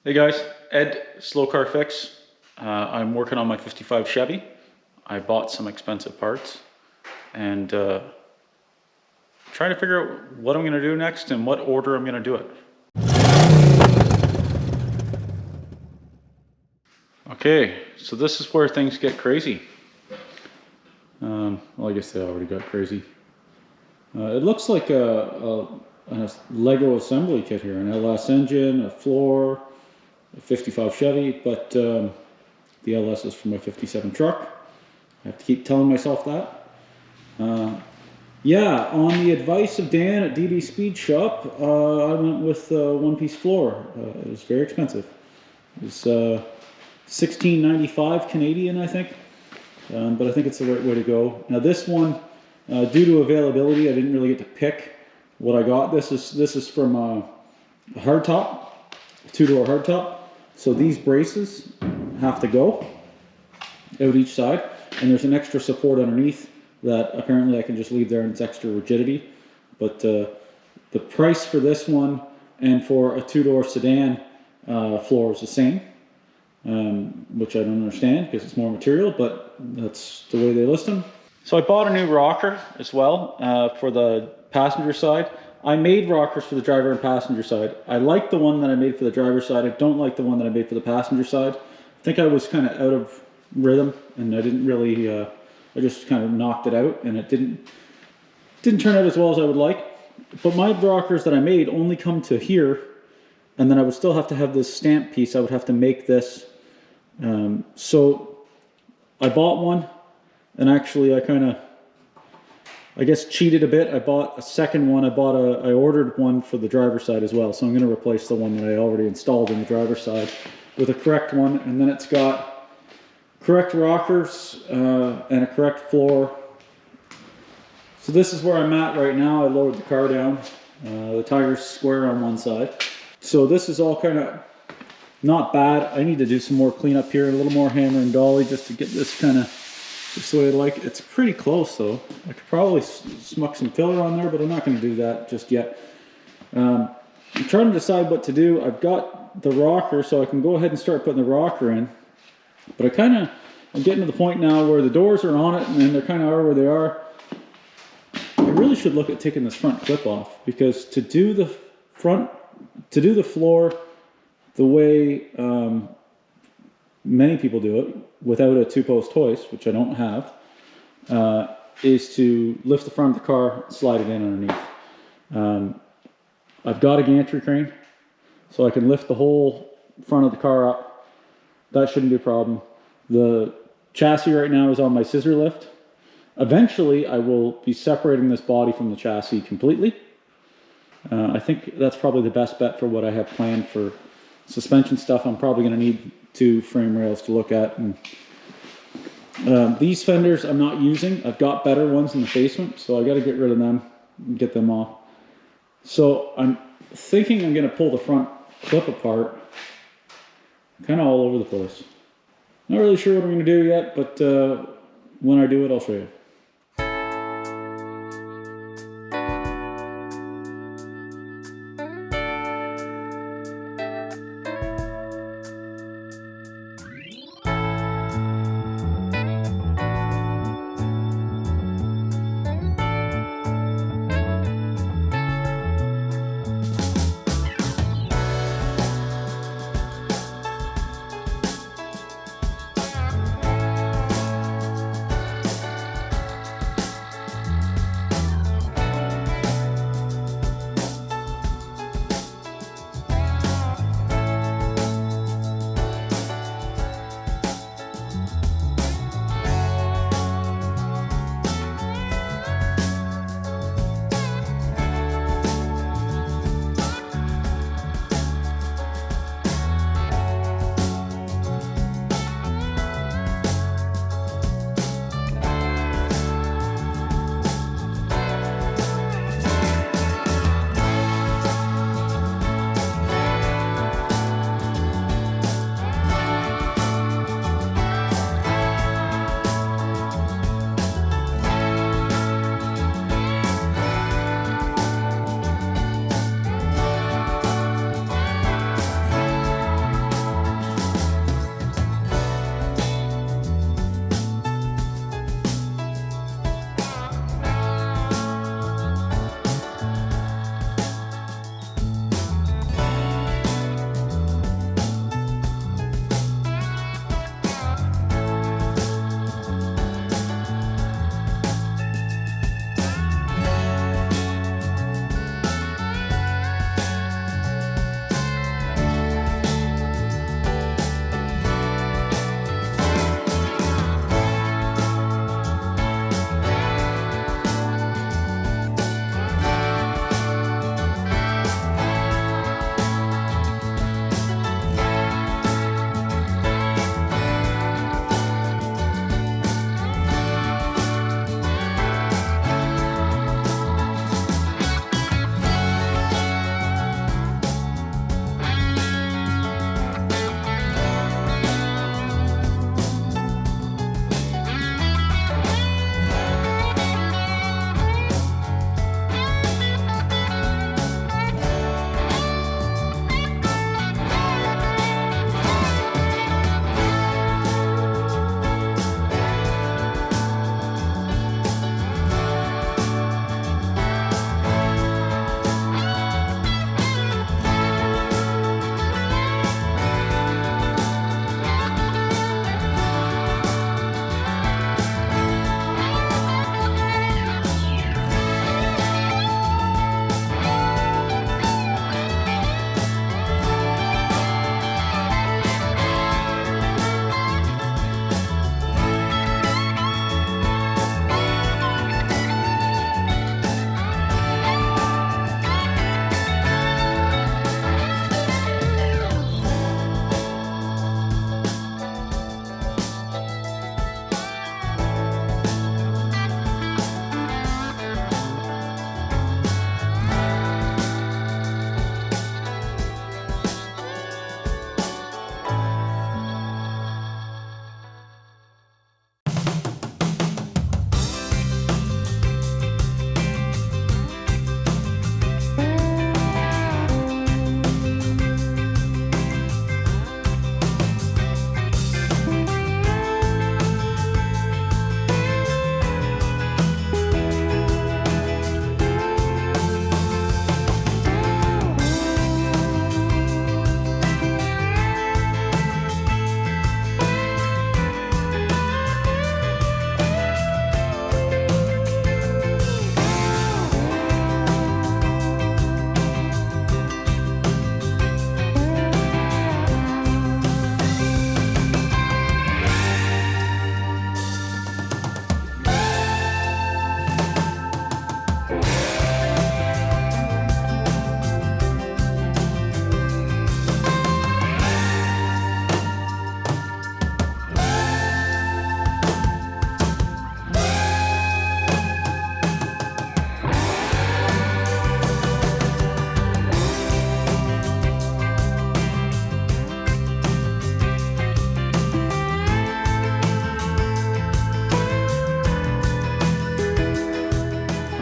Hey guys, Ed, Slow Car Fix. I'm working on my 55 Chevy. I bought some expensive parts and trying to figure out what I'm going to do next and what order I'm going to do it. Okay, so this is where things get crazy. Well, I guess they already got crazy. It looks like a Lego assembly kit here, an LS engine, a floor, a 55 Chevy, but the LS is for my 57 truck. I have to keep telling myself that. Yeah, on the advice of Dan at DD Speed Shop, I went with one-piece floor. It was very expensive. It was $16.95 Canadian, I think. But I think it's the right way to go. Now this one, due to availability, I didn't really get to pick what I got. This is from a hardtop, a two-door hardtop. So these braces have to go out each side, and there's an extra support underneath that apparently I can just leave there and it's extra rigidity. But the price for this one and for a two-door sedan floor is the same, which I don't understand because it's more material, but that's the way they list them. So I bought a new rocker as well for the passenger side. I made rockers for the driver and passenger side. I like the one that I made for the driver's side. I don't like the one that I made for the passenger side. I think I was kind of out of rhythm and I didn't really, I just kind of knocked it out and it didn't turn out as well as I would like. But my rockers that I made only come to here, and then I would still have to have this stamp piece. I would have to make this. So I bought one, and actually I guess cheated a bit. I bought a second one. I ordered one for the driver's side as well. So I'm going to replace the one that I already installed in the driver's side with a correct one. And then it's got correct rockers and a correct floor. So this is where I'm at right now. I lowered the car down. The tire's square on one side. So this is all kind of not bad. I need to do some more cleanup here, a little more hammer and dolly just to get this kind of just the way I like it. It's pretty close though. I could probably smuck some filler on there, but I'm not going to do that just yet. I'm trying to decide what to do. I've got the rocker, so I can go ahead and start putting the rocker in. But I'm getting to the point now where the doors are on it and then they kind of are where they are. I really should look at taking this front clip off, because to do the floor the way many people do it without a two-post hoist, which I don't have, is to lift the front of the car, slide it in underneath. I've got a gantry crane, so I can lift the whole front of the car up. That shouldn't be a problem. The chassis right now is on my scissor lift. Eventually, I will be separating this body from the chassis completely. I think that's probably the best bet for what I have planned for suspension stuff. I'm probably going to need 2 frame rails to look at. And these fenders I'm not using. I've got better ones in the basement, so I got to get rid of them and get them off. So I'm thinking I'm going to pull the front clip apart, kind of all over the place. Not really sure what I'm going to do yet, but when I do it, I'll show you.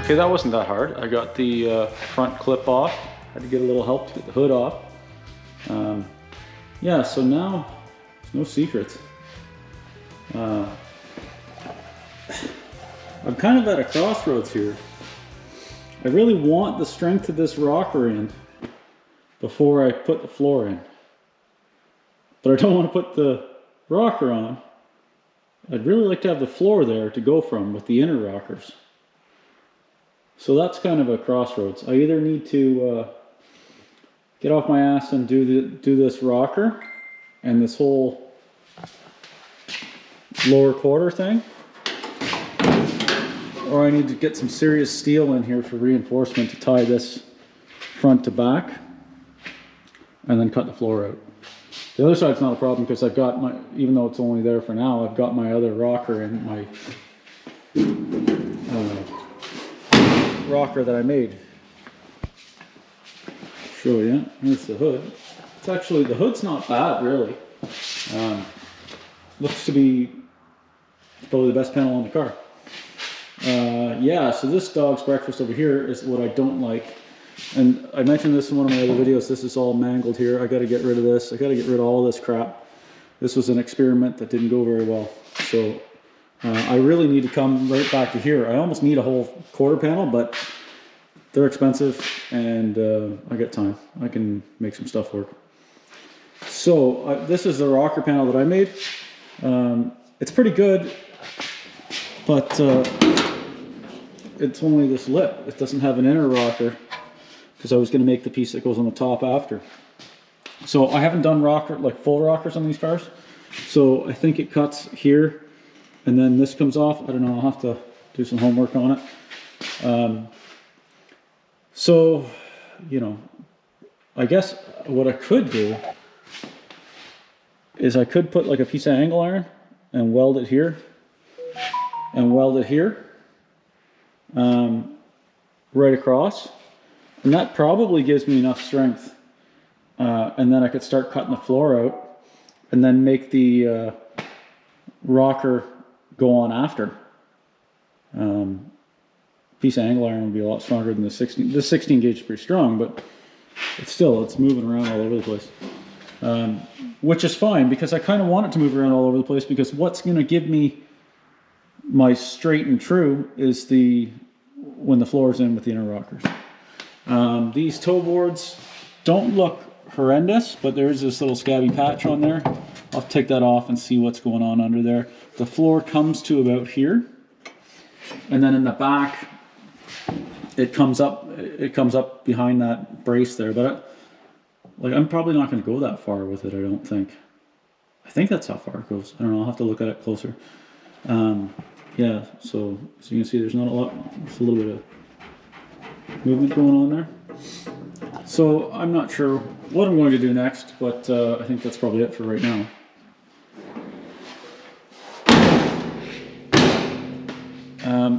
Okay, that wasn't that hard. I got the front clip off. Had to get a little help to get the hood off. Yeah, so now, no secrets. I'm kind of at a crossroads here. I really want the strength of this rocker in before I put the floor in. But I don't want to put the rocker on. I'd really like to have the floor there to go from with the inner rockers. So that's kind of a crossroads. I either need to get off my ass and do this rocker and this whole lower quarter thing, or I need to get some serious steel in here for reinforcement to tie this front to back and then cut the floor out. The other side's not a problem because I've got my, even though it's only there for now, I've got my other rocker and my rocker that I made. Show you. Here's the hood. It's actually, the hood's not bad really. Looks to be probably the best panel on the car. Yeah, so this dog's breakfast over here is what I don't like. And I mentioned this in one of my other videos. This is all mangled here. I got to get rid of this. I got to get rid of all this crap. This was an experiment that didn't go very well. So I really need to come right back to here. I almost need a whole quarter panel, but they're expensive and I got time. I can make some stuff work. So this is the rocker panel that I made. It's pretty good, but it's only this lip. It doesn't have an inner rocker because I was going to make the piece that goes on the top after. So I haven't done rocker, like full rockers on these cars. So I think it cuts here and then this comes off. I don't know, I'll have to do some homework on it. So, you know, I guess what I could do is I could put like a piece of angle iron and weld it here and weld it here right across, and that probably gives me enough strength, and then I could start cutting the floor out and then make the rocker go on after. Piece of angle iron would be a lot stronger than the 16. This 16 gauge is pretty strong, but it's moving around all over the place. Which is fine because I kind of want it to move around all over the place, because what's going to give me my straight and true is when the floor is in with the inner rockers. These toe boards don't look horrendous, but there is this little scabby patch on there. I'll take that off and see what's going on under there. The floor comes to about here, and then in the back it comes up behind that brace there, but I'm probably not going to go that far with it, I don't think. I think that's how far it goes. I don't know, I'll have to look at it closer. Yeah, so as you can see, there's not a lot, there's a little bit of movement going on there. So I'm not sure what I'm going to do next, but I think that's probably it for right now.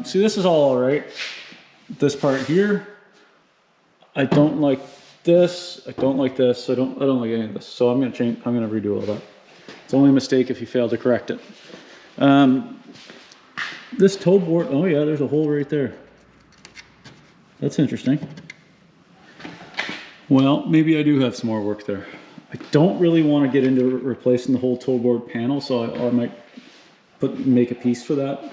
See, this is all right. This part here, I don't like this. I don't like this. I don't like any of this. So I'm gonna change. I'm gonna redo all that. It's only a mistake if you fail to correct it. This toe board. Oh yeah, there's a hole right there. That's interesting. Well, maybe I do have some more work there. I don't really want to get into replacing the whole toe board panel, so I might make a piece for that.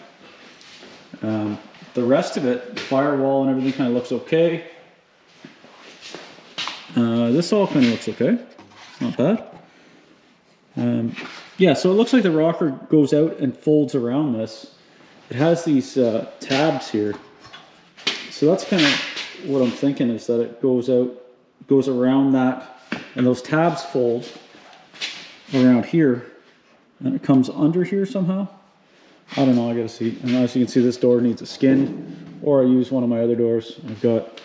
The rest of it, the firewall and everything, kind of looks okay. This all kind of looks okay. It's not bad. Yeah, so it looks like the rocker goes out and folds around this. It has these tabs here. So that's kind of what I'm thinking, is that it goes out, goes around that, and those tabs fold around here, and it comes under here somehow. I don't know, I gotta see. And as you can see, this door needs a skin, or I use one of my other doors. I've got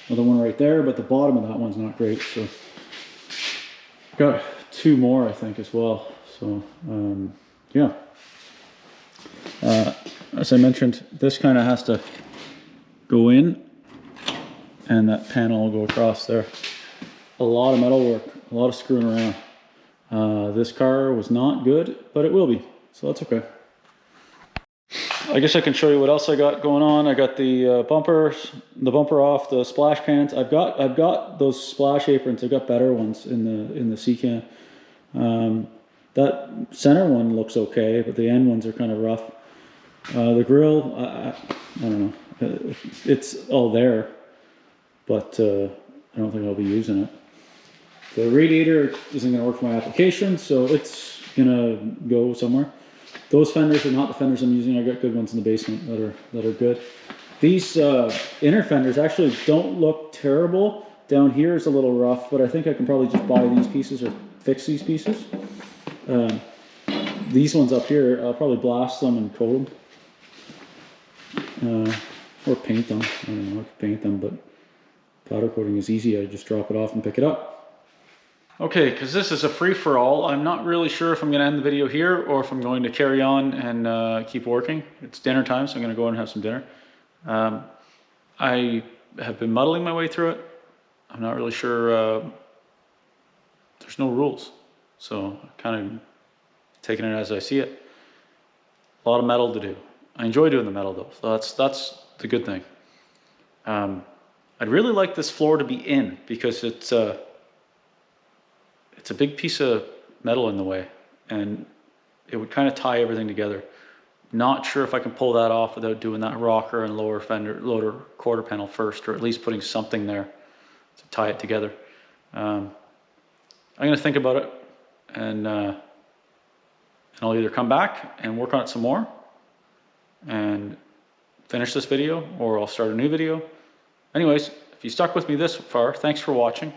another one right there, but the bottom of that one's not great. So I've got two more, I think, as well. So yeah. As I mentioned, this kind of has to go in, and that panel will go across there. A lot of metal work, a lot of screwing around. This car was not good, but it will be, so that's okay. I guess I can show you what else I got going on. I got the bumper off, the splash pans. I've got those splash aprons. I've got better ones in the C-can. That center one looks okay, but the end ones are kind of rough. The grill, I don't know. It's all there, but I don't think I'll be using it. The radiator isn't going to work for my application, so it's going to go somewhere. Those fenders are not the fenders I'm using. I got good ones in the basement that are good. These inner fenders actually don't look terrible. Down here is a little rough, but I think I can probably just buy these pieces or fix these pieces. These ones up here, I'll probably blast them and coat them. Or paint them. I don't know, I could paint them, but powder coating is easy. I just drop it off and pick it up. Okay, because this is a free-for-all, I'm not really sure if I'm going to end the video here or if I'm going to carry on and keep working. It's dinner time, so I'm going to go and have some dinner. I have been muddling my way through it. I'm not really sure. There's no rules, so I'm kind of taking it as I see it. A lot of metal to do. I enjoy doing the metal though, so that's the good thing. I'd really like this floor to be in because it's a big piece of metal in the way, and it would kind of tie everything together. Not sure if I can pull that off without doing that rocker and lower quarter panel first, or at least putting something there to tie it together. I'm going to think about it, and I'll either come back and work on it some more and finish this video, or I'll start a new video. Anyways, if you stuck with me this far, thanks for watching.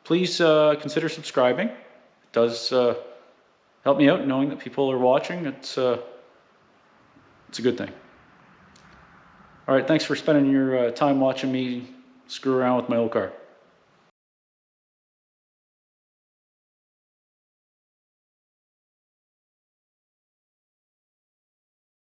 Please consider subscribing. It does help me out knowing that people are watching. It's a good thing. All right, thanks for spending your time watching me screw around with my old car.